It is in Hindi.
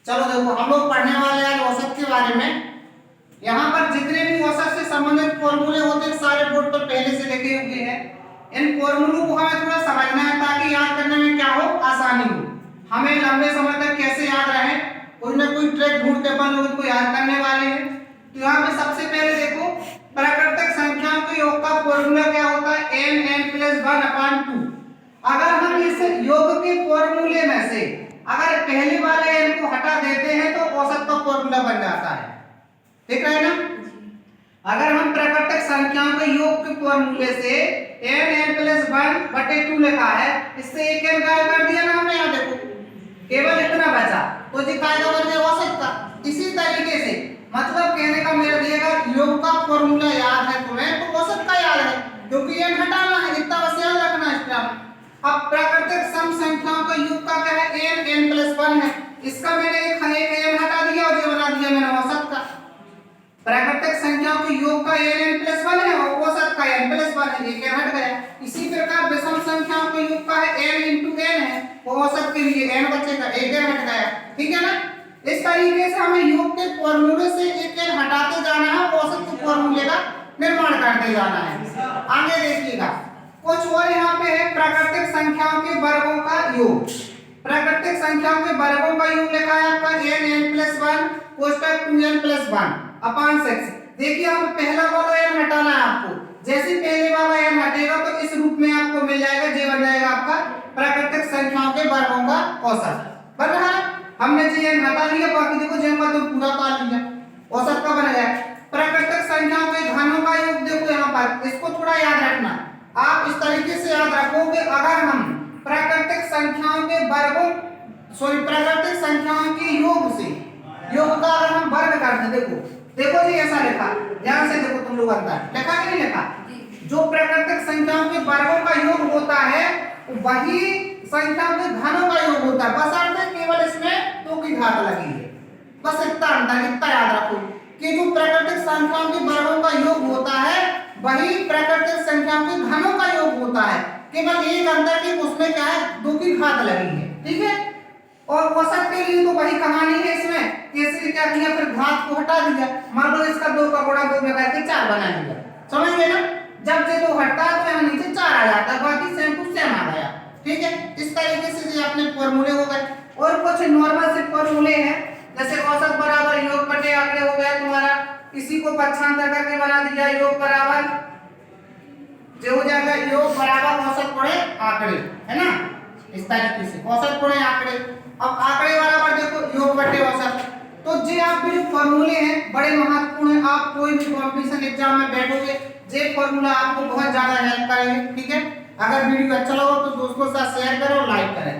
चलो देखो हम लोग पढ़ने वाले हैं औसत के बारे में। यहाँ पर जितने भी औसत से संबंधित फॉर्मूले होते हैं सारे बोर्ड पर पहले से लिखे हुए हैं। इन फॉर्मूलों को हमें थोड़ा समझना है ताकि याद करने में क्या हो, आसानी हो। हमें लंबे समय तक कैसे याद रहे, कोई ना कोई ट्रिक ढूंढ के अपन लोग इनको याद करने वाले हैं। तो यहाँ पे सबसे पहले देखो प्राकृतिक संख्याओं के योग का फॉर्मूला क्या होता है, n+1/2। अगर हम इस योग के फॉर्मूले में से अगर पहले वाले n को हटा देते हैं तो औसत का फॉर्मूला बन जाता है। ठीक है ना। अगर हम प्राकृतिक संख्याओं के योग के फॉर्मूले से n+1/2 लिखा है, इससे एक n गायब कर दिया ना हमने, यहाँ देखो केवल इतना बचा, तो ये कायदा बन गया औसत का। इसी तरीके से मतलब कहने का मेरा दिएगा योग का फॉर्मूला याद है तुम्हें तो औसत का याद है, क्योंकि n हटाना है, इतना बस याद रखना है इसका। अब प्राकृतिक सम संख्याओं का योग का क्या है, n+1 है। इसका मैंने एक n हटा दिया और ये बना दिया मैंने औसत का। प्राकृतिक संख्याओं के योग का n+1 है और औसत का n+1 है, एक हट गया। इसी प्रकार विषम संख्याओं के योग का है n है, और औसत के लिए n बचेगा, एक हट गया। ठीक है ना। इस तरीके से हमें योग के फॉर्मूले से एक n हटाते जाना है, औसत के फॉर्मूले का निर्माण करते जाना है। आगे देखिएगा कुछ और यहाँ पे है प्राकृतिक संख्याओं के वर्गों का योग। प्राकृतिक संख्याओं के वर्गों का योग लिखा है आपका n+1 कोष्टक 2n+1/6। देखिए हम पहला वाला n हटाना है आपको, जैसे पहले वाला n हटेगा तो इस रूप में आपको मिल जाएगा, ये बन जाएगा आपका प्राकृतिक संख्याओं के वर्गों का औसत। बन रहा है। हमने ये n हटा लिया, बाकी देखो जैन का तो पूरा काट लिया, औसत का बन गया। प्राकृतिक संख्याओं के घनों का योग देखो यहाँ पर, इसको थोड़ा याद रखना। आप इस तरीके से याद रखोगे, अगर हम प्राकृतिक संख्याओं के वर्गों प्राकृतिक संख्याओं के योग से योग का अगर हम वर्ग करते, देखो जी ऐसा लिखा, ध्यान से देखो तुम लोग अंदर लिखा कि नहीं लिखा। जो प्राकृतिक संख्याओं के वर्गों का योग होता है वही संख्याओं के घनों का योग होता है, बशर्ते केवल इसमें 2 की घात लगी है। बस इतना अंतर, इतना याद रखो कि जो प्राकृतिक संख्याओं के वर्गों का योग होता है वही प्राकृतिक संख्याओं के घनों का योग होता है, केवल एक अंतर कि उसमें क्या है, 2 की घात लगी है। ठीक है। और औसत के लिए तो वही कहानी है इसमें, कैसे क्या किया, फिर घात को हटा दिया। मान लो इसका 2 का गुणा 2 में करके 4 बना दिया, समझ गए ना। जब ये 2 हटता है तो यहाँ नीचे 4 आ जाता है, बाकी सेम टू सेम आ गया। ठीक है। इस तरीके से ये अपने फॉर्मूले हो गए। और कुछ नॉर्मल से फॉर्मूले हैं, जैसे औसत बराबर योग बटे आंकड़े हो गया तुम्हारा, इसी को पक्षांतर करके बना दिया, योग बराबर जो हो जाएगा योग बराबर औसत गुणे आंकड़े, है ना। इस तरीके से औसत गुणे आंकड़े। अब आंकड़े बराबर देखो योग बटे औसत। तो ये आपके जो फॉर्मूले हैं बड़े महत्वपूर्ण हैं, आप कोई भी कॉम्पिटिशन एग्जाम में बैठोगे ये फॉर्मूला आपको बहुत ज्यादा हेल्प करेंगे। ठीक है। अगर वीडियो अच्छा लगा तो दोस्तों के साथ शेयर करो, लाइक करें।